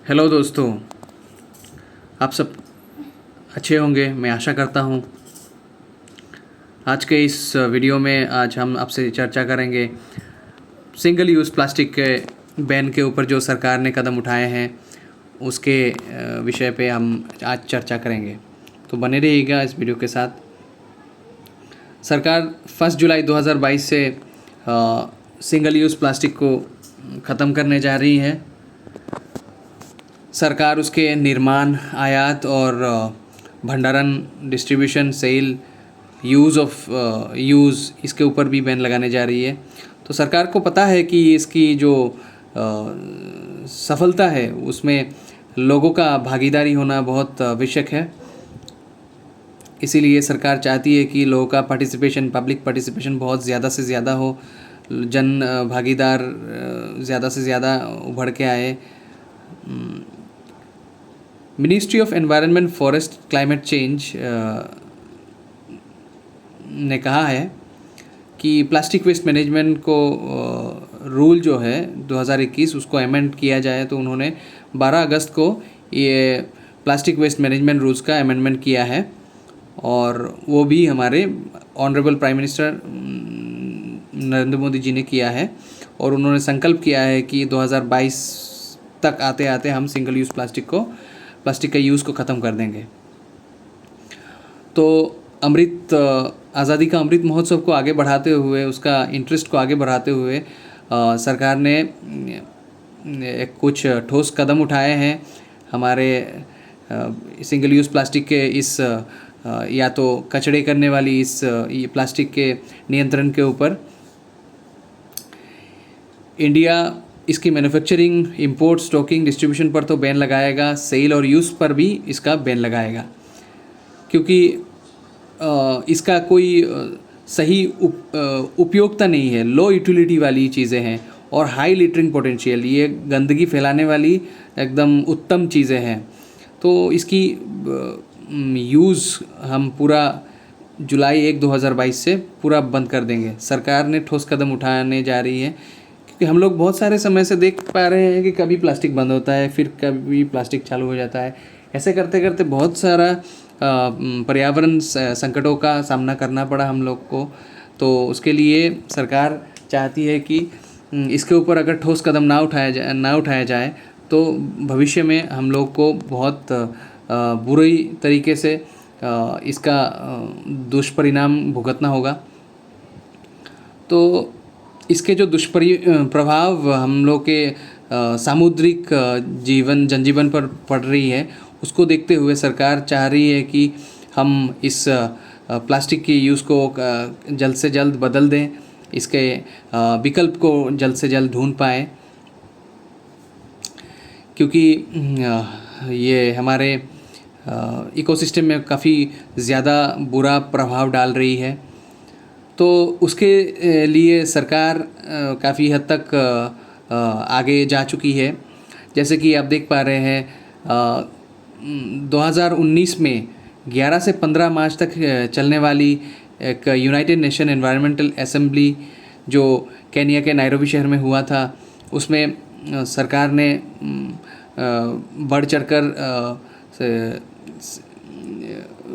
Hello दोस्तों, आप सब अच्छे होंगे मैं आशा करता हूँ। आज के इस वीडियो में आज हम आपसे चर्चा करेंगे सिंगल यूज़ प्लास्टिक के बैन के ऊपर जो सरकार ने कदम उठाए हैं उसके विषय पे हम आज चर्चा करेंगे, तो बने रहिएगा इस वीडियो के साथ। सरकार 1 जुलाई 2022 से सिंगल यूज़ प्लास्टिक को ख़त्म करने जा रही है। सरकार उसके निर्माण, आयात और भंडारण, डिस्ट्रीब्यूशन, सेल, यूज़ इसके ऊपर भी बैन लगाने जा रही है। तो सरकार को पता है कि इसकी जो सफलता है उसमें लोगों का भागीदारी होना बहुत आवश्यक है। इसीलिए सरकार चाहती है कि लोगों का पार्टिसिपेशन, पब्लिक पार्टिसिपेशन बहुत ज़्यादा से ज़्यादा हो, जन भागीदार ज़्यादा से ज़्यादा उभर के आए। Ministry of environment, forest, climate change ने कहा है कि प्लास्टिक वेस्ट मैनेजमेंट को रूल जो है 2021 उसको अमेंड किया जाए। तो उन्होंने 12 अगस्त को ये प्लास्टिक वेस्ट मैनेजमेंट रूल्स का अमेंडमेंट किया है और वो भी हमारे honourable prime minister Narendra Modi ji ने किया है और उन्होंने संकल्प किया है कि 2022 तक आते आते हम सिंगल यूज़ प्लास्टिक का यूज़ को ख़त्म कर देंगे। तो आज़ादी का अमृत महोत्सव को आगे बढ़ाते हुए, उसका इंटरेस्ट को आगे बढ़ाते हुए सरकार ने कुछ ठोस कदम उठाए हैं हमारे सिंगल यूज़ प्लास्टिक के इस या तो कचड़े करने वाली इस प्लास्टिक के नियंत्रण के ऊपर। इंडिया इसकी मैन्युफैक्चरिंग, इंपोर्ट, स्टॉकिंग, डिस्ट्रीब्यूशन पर तो बैन लगाएगा, सेल और यूज़ पर भी इसका बैन लगाएगा, क्योंकि इसका कोई सही उपयोगिता नहीं है। लो यूटिलिटी वाली चीज़ें हैं और हाई लिटरिंग पोटेंशियल, ये गंदगी फैलाने वाली एकदम उत्तम चीज़ें हैं। तो इसकी यूज़ हम पूरा जुलाई 1, 2022 से पूरा बंद कर देंगे। सरकार ने ठोस कदम उठाने जा रही है, क्योंकि हम लोग बहुत सारे समय से देख पा रहे हैं कि कभी प्लास्टिक बंद होता है, फिर कभी प्लास्टिक चालू हो जाता है। ऐसे करते करते बहुत सारा पर्यावरण संकटों का सामना करना पड़ा हम लोग को। तो उसके लिए सरकार चाहती है कि इसके ऊपर अगर ठोस कदम ना उठाया जाए तो भविष्य में हम लोग को बहुत बुरी तरीके से इसका दुष्परिणाम भुगतना होगा। तो इसके जो प्रभाव हम लोग के सामुद्रिक जनजीवन पर पड़ रही है, उसको देखते हुए सरकार चाह रही है कि हम इस प्लास्टिक के यूज़ को जल्द से जल्द बदल दें, इसके विकल्प को जल्द से जल्द ढूंढ पाएँ, क्योंकि ये हमारे इकोसिस्टम में काफ़ी ज़्यादा बुरा प्रभाव डाल रही है। तो उसके लिए सरकार काफ़ी हद तक आगे जा चुकी है। जैसे कि आप देख पा रहे हैं 2019 में 11 से 15 मार्च तक चलने वाली एक यूनाइटेड नेशन एनवायरमेंटल असेंबली जो केन्या के नायरोबी शहर में हुआ था, उसमें सरकार ने बढ़ चढ़कर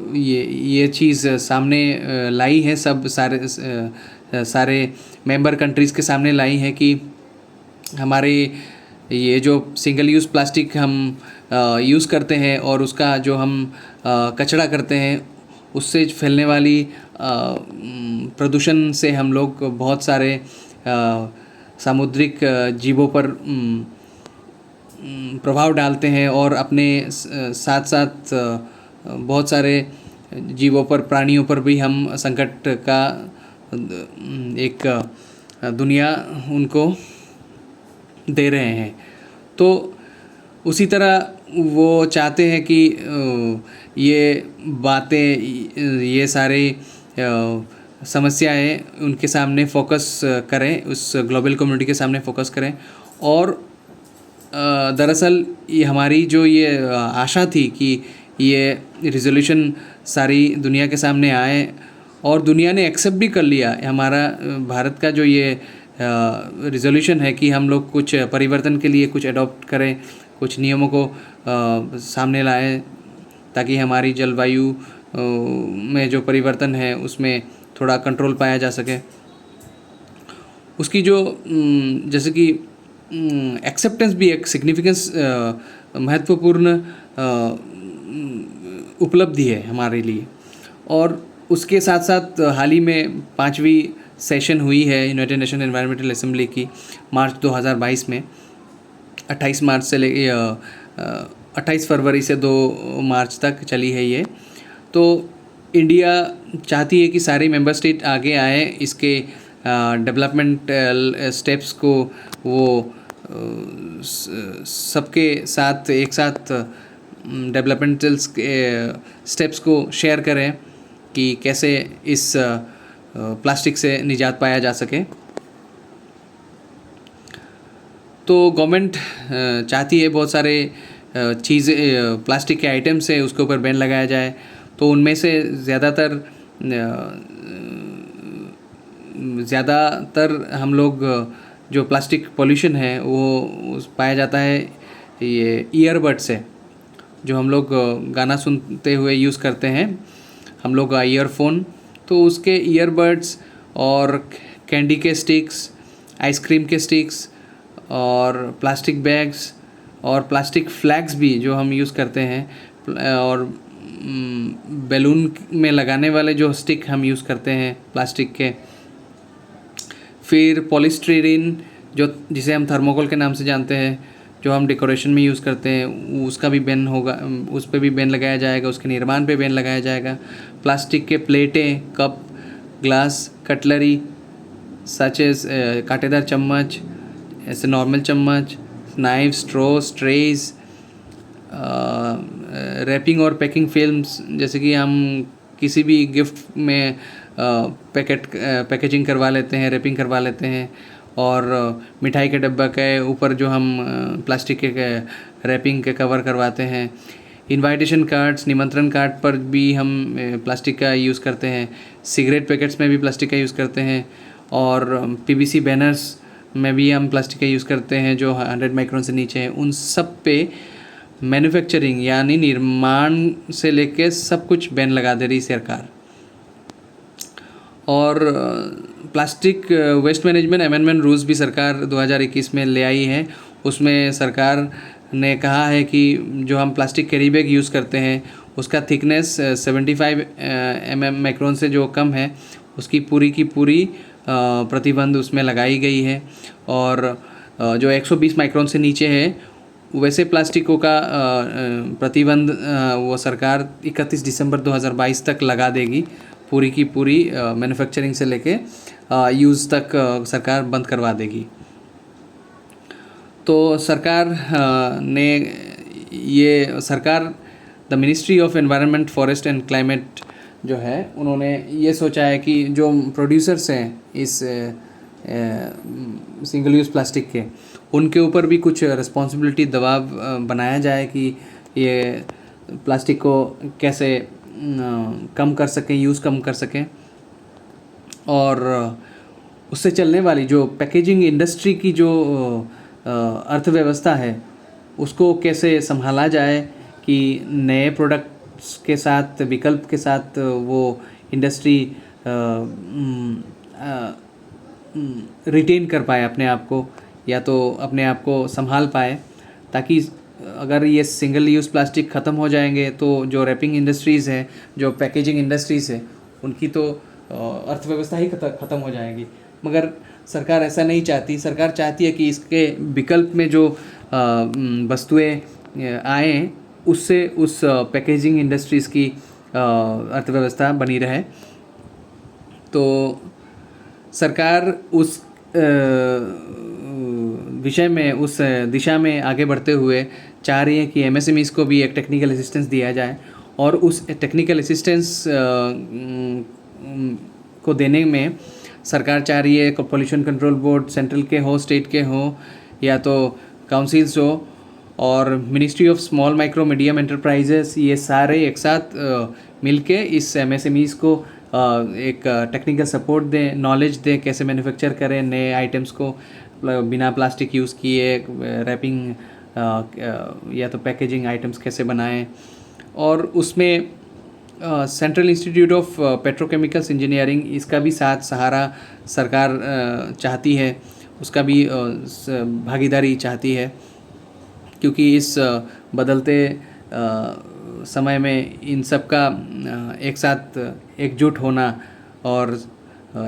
ये चीज़ सामने लाई है, सब सारे मेंबर कंट्रीज़ के सामने लाई है कि हमारे ये जो सिंगल यूज़ प्लास्टिक हम यूज़ करते हैं और उसका जो हम कचरा करते हैं, उससे फैलने वाली प्रदूषण से हम लोग बहुत सारे सामुद्रिक जीवों पर प्रभाव डालते हैं और अपने साथ साथ बहुत सारे जीवों पर, प्राणियों पर भी हम संकट का एक दुनिया उनको दे रहे हैं। तो उसी तरह वो चाहते हैं कि ये बातें, ये सारे समस्याएं उनके सामने फोकस करें, उस ग्लोबल कम्युनिटी के सामने फोकस करें। और दरअसल ये हमारी जो ये आशा थी कि ये रिजोल्यूशन सारी दुनिया के सामने आए और दुनिया ने एक्सेप्ट भी कर लिया। हमारा भारत का जो ये रिजोल्यूशन है कि हम लोग कुछ परिवर्तन के लिए कुछ अडॉप्ट करें, कुछ नियमों को सामने लाएं ताकि हमारी जलवायु में जो परिवर्तन है उसमें थोड़ा कंट्रोल पाया जा सके। उसकी जो जैसे कि एक्सेप्टेंस भी एक सिग्निफिकेंस महत्वपूर्ण उपलब्धि है हमारे लिए। और उसके साथ साथ हाल ही में 5वीं सेशन हुई है यूनाइटेड नेशन एनवायरमेंटल असेंबली की मार्च 2022 में। 28 मार्च से 28 फरवरी से 2 मार्च तक चली है ये। तो इंडिया चाहती है कि सारे मेंबर स्टेट आगे आए, इसके डेवलपमेंट स्टेप्स को वो सबके साथ एक साथ डेवलपमेंटल स्टेप्स को शेयर करें कि कैसे इस प्लास्टिक से निजात पाया जा सके। तो गवर्नमेंट चाहती है बहुत सारे चीज़ें प्लास्टिक के आइटम्स है उसके ऊपर बैन लगाया जाए। तो उनमें से ज़्यादातर हम लोग जो प्लास्टिक पोल्यूशन है वो पाया जाता है ये ईयरबड से, जो हम लोग गाना सुनते हुए यूज़ करते हैं हम लोग ईयरफोन। तो उसके ईयरबड्स और कैंडी के स्टिक्स, आइसक्रीम के स्टिक्स और प्लास्टिक बैग्स और प्लास्टिक फ्लैग्स भी जो हम यूज़ करते हैं, और बैलून में लगाने वाले जो स्टिक हम यूज़ करते हैं प्लास्टिक के। फिर पॉलीस्टीरीन जिसे हम थर्मोकोल के नाम से जानते हैं, जो हम डेकोरेशन में यूज़ करते हैं, उसका भी बैन होगा, उस पर भी बैन लगाया जाएगा, उसके निर्माण पे बैन लगाया जाएगा। प्लास्टिक के प्लेटें, cup, glass, cutlery such as कांटेदार चम्मच, ऐसे नॉर्मल चम्मच, नाइफ, स्ट्रॉ, स्ट्रेज, रैपिंग और पैकिंग फिल्म्स, जैसे कि हम किसी भी गिफ्ट में पैकेजिंग करवा लेते हैं, रैपिंग करवा लेते हैं। और मिठाई के डब्बा के ऊपर जो हम प्लास्टिक के रैपिंग के कवर करवाते हैं। इनवाइटेशन कार्ड्स, निमंत्रण कार्ड पर भी हम प्लास्टिक का यूज़ करते हैं। सिगरेट पैकेट्स में भी प्लास्टिक का यूज़ करते हैं। और पीवीसी बैनर्स में भी हम प्लास्टिक का यूज़ करते हैं जो 100 माइक्रोन से नीचे हैं। उन सब पे मैन्युफैक्चरिंग यानी निर्माण से लेके सब कुछ बैन लगा दे रही सरकार। और plastic waste management amendment rules भी सरकार 2021 में ले आई है। उसमें सरकार ने कहा है कि जो हम प्लास्टिक कैरी बैग यूज़ करते हैं उसका थिकनेस 75 माइक्रोन से जो कम है उसकी पूरी की पूरी प्रतिबंध उसमें लगाई गई है। और जो 120 माइक्रोन से नीचे है वैसे प्लास्टिकों का प्रतिबंध वो सरकार 31 दिसंबर 2022 तक लगा देगी। पूरी की पूरी मैन्युफैक्चरिंग से लेके यूज़ तक सरकार बंद करवा देगी। तो सरकार the ministry of environment, forest and climate जो है उन्होंने ये सोचा है कि जो प्रोड्यूसर्स हैं इस सिंगल यूज़ प्लास्टिक के, उनके ऊपर भी कुछ रिस्पॉन्सिबिलिटी दबाव बनाया जाए कि ये प्लास्टिक को कैसे कम कर सकें, यूज़ कम कर सकें। और उससे चलने वाली जो पैकेजिंग इंडस्ट्री की जो अर्थव्यवस्था है उसको कैसे संभाला जाए कि नए प्रोडक्ट्स के साथ, विकल्प के साथ वो इंडस्ट्री रिटेन कर पाए अपने आप को, या तो अपने आप को संभाल पाए, ताकि अगर ये सिंगल यूज़ प्लास्टिक ख़त्म हो जाएंगे तो जो रैपिंग इंडस्ट्रीज़ हैं, जो पैकेजिंग इंडस्ट्रीज़ है, उनकी तो अर्थव्यवस्था ही ख़त्म हो जाएगी। मगर सरकार ऐसा नहीं चाहती। सरकार चाहती है कि इसके विकल्प में जो वस्तुएं आएँ उससे उस पैकेजिंग इंडस्ट्रीज़ की अर्थव्यवस्था बनी रहे। तो सरकार उस विषय में, उस दिशा में आगे बढ़ते हुए चाह रही है कि एमएसएमईज़ को भी एक टेक्निकल असिस्टेंस दिया जाए। और उस टेक्निकल असिस्टेंस को देने में सरकार चाह रही है पॉल्यूशन कंट्रोल बोर्ड सेंट्रल के हो, स्टेट के हो, या तो काउंसिल्स हो, और ministry of small micro medium enterprises, ये सारे एक साथ मिलके इस एमएसएमईज़ को एक टेक्निकल सपोर्ट दें, नॉलेज दें, कैसे मैन्युफैक्चर करें नए आइटम्स को बिना प्लास्टिक यूज़ किए, रैपिंग या तो पैकेजिंग आइटम्स कैसे बनाएं, और उसमें central institute of petrochemicals engineering, इसका भी साथ सहारा सरकार चाहती है, उसका भी भागीदारी चाहती है, क्योंकि इस बदलते समय में इन सब का एक साथ एकजुट होना और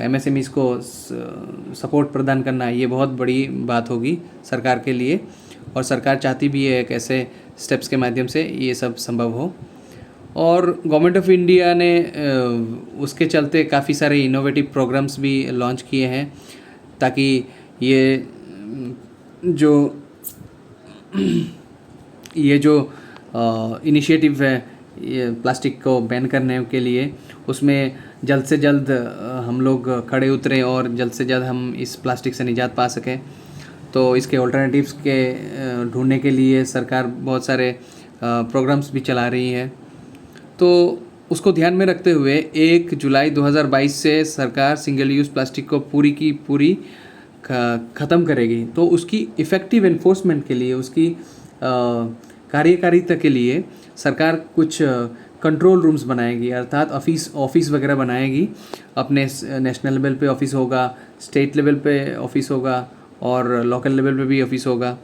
MSMEs को सपोर्ट प्रदान करना, ये बहुत बड़ी बात होगी सरकार के लिए, और सरकार चाहती भी है एक ऐसे स्टेप्स के माध्यम से ये सब संभव हो। और गवर्नमेंट ऑफ इंडिया ने उसके चलते काफ़ी सारे इनोवेटिव प्रोग्राम्स भी लॉन्च किए हैं, ताकि ये जो इनिशिएटिव है ये प्लास्टिक को बैन करने के लिए, उसमें जल्द से जल्द हम लोग खड़े उतरें और जल्द से जल्द हम इस प्लास्टिक से निजात पा सकें। तो इसके ऑल्टरनेटिव्स के ढूंढने के लिए सरकार बहुत सारे प्रोग्राम्स भी चला रही है। तो उसको ध्यान में रखते हुए 1 जुलाई 2022 से सरकार सिंगल यूज़ प्लास्टिक को पूरी की पूरी ख़त्म करेगी। तो उसकी इफ़ेक्टिव एनफोर्समेंट के लिए, उसकी कार्यकारिता के लिए सरकार कुछ कंट्रोल रूम्स बनाएगी, अर्थात ऑफिस वगैरह बनाएगी। अपने नेशनल लेवल पे ऑफिस होगा, स्टेट लेवल पे ऑफिस होगा और लोकल लेवल पे भी ऑफिस होगा।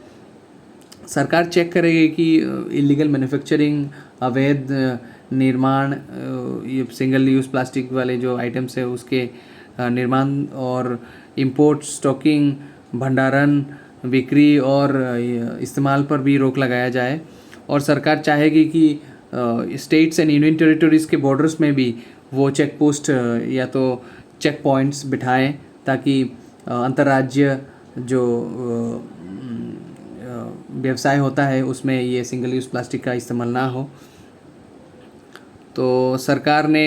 सरकार चेक करेगी कि इलीगल मैन्युफैक्चरिंग, अवैध निर्माण, ये सिंगल यूज़ प्लास्टिक वाले जो आइटम्स है उसके निर्माण और इंपोर्ट, स्टॉकिंग, भंडारण, बिक्री और इस्तेमाल पर भी रोक लगाया जाए। और सरकार चाहेगी कि स्टेट्स एंड यूनियन टेरिटरीज़ के बॉर्डर्स में भी वो चेक पोस्ट या तो चेक पॉइंट्स बिठाएं, ताकि अंतर्राज्य जो व्यवसाय होता है उसमें ये सिंगल यूज़ प्लास्टिक का इस्तेमाल ना हो। तो सरकार ने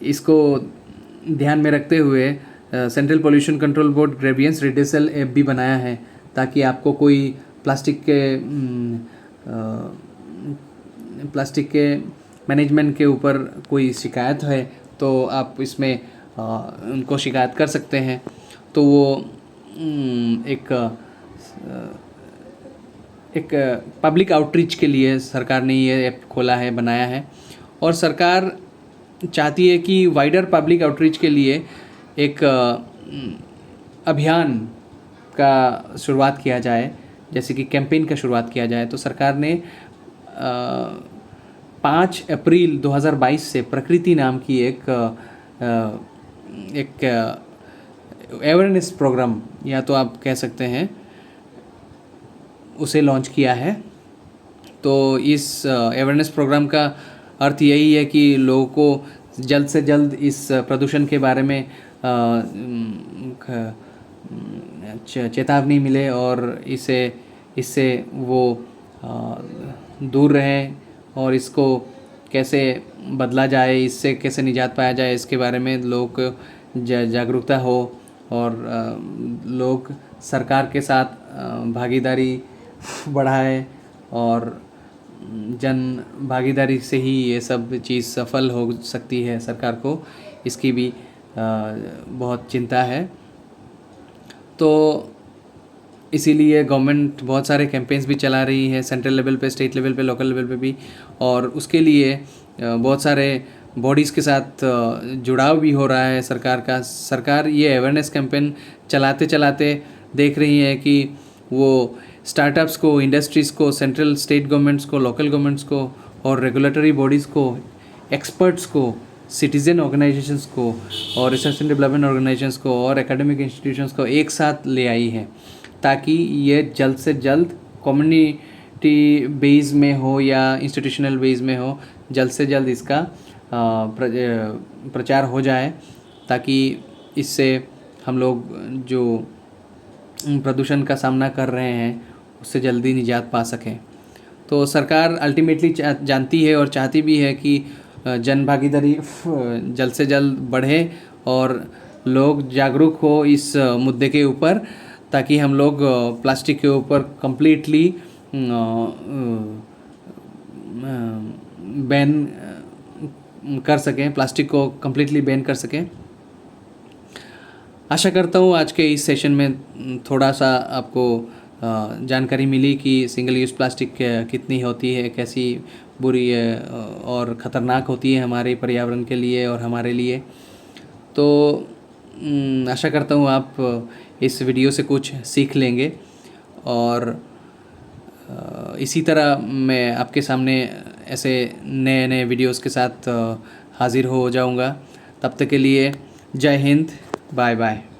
इसको ध्यान में रखते हुए central pollution control board grievance redressal app भी बनाया है, ताकि आपको कोई प्लास्टिक के मैनेजमेंट के ऊपर कोई शिकायत है तो आप इसमें उनको शिकायत कर सकते हैं। तो वो एक पब्लिक आउटरीच के लिए सरकार ने ये ऐप खोला है, बनाया है। और सरकार चाहती है कि वाइडर पब्लिक आउटरीच के लिए एक अभियान का शुरुआत किया जाए, जैसे कि कैंपेन का शुरुआत किया जाए। तो सरकार ने 5 अप्रैल 2022 से प्रकृति नाम की एक अवेयरनेस प्रोग्राम, या तो आप कह सकते हैं, उसे लॉन्च किया है। तो इस अवेयरनेस प्रोग्राम का अर्थ यही है कि लोगों को जल्द से जल्द इस प्रदूषण के बारे में चेतावनी मिले और इससे वो दूर रहें, और इसको कैसे बदला जाए, इससे कैसे निजात पाया जाए, इसके बारे में लोगों को जागरूकता हो, और लोग सरकार के साथ भागीदारी बढ़ाए, और जन भागीदारी से ही ये सब चीज़ सफल हो सकती है। सरकार को इसकी भी बहुत चिंता है। तो इसीलिए गवर्नमेंट बहुत सारे कैंपेन्स भी चला रही है, सेंट्रल लेवल पे, स्टेट लेवल पे, लोकल लेवल पे भी, और उसके लिए बहुत सारे बॉडीज़ के साथ जुड़ाव भी हो रहा है सरकार का। सरकार ये अवेयरनेस कैंपेन चलाते चलाते देख रही है कि वो स्टार्टअप्स को, इंडस्ट्रीज़ को, सेंट्रल स्टेट गवर्नमेंट्स को, लोकल गवर्नमेंट्स को और रेगुलेटरी बॉडीज़ को, एक्सपर्ट्स को, सिटीज़न ऑर्गेनाइजेशंस को और रिसर्च एंड डेवलपमेंट ऑर्गेनाइजेशंस को और एकेडमिक इंस्टीट्यूशंस को एक साथ ले आई है, ताकि ये जल्द से जल्द कम्युनिटी बेस में हो या इंस्टीट्यूशनल बेस में हो, जल्द से जल्द इसका प्रचार हो जाए, ताकि इससे हम लोग जो प्रदूषण का सामना कर रहे हैं उससे जल्दी निजात पा सकें। तो सरकार अल्टीमेटली जानती है और चाहती भी है कि जन भागीदारी जल्द से जल्द बढ़े और लोग जागरूक हो इस मुद्दे के ऊपर, ताकि हम लोग प्लास्टिक के ऊपर कम्प्लीटली बैन कर सकें, प्लास्टिक को कम्प्लीटली बैन कर सकें। आशा करता हूँ आज के इस सेशन में थोड़ा सा आपको जानकारी मिली कि सिंगल यूज़ प्लास्टिक कितनी होती है, कैसी बुरी और ख़तरनाक होती है हमारे पर्यावरण के लिए और हमारे लिए। तो आशा करता हूँ आप इस वीडियो से कुछ सीख लेंगे और इसी तरह मैं आपके सामने ऐसे नए नए वीडियोस के साथ हाज़िर हो जाऊँगा। तब तक के लिए जय हिंद, बाय बाय।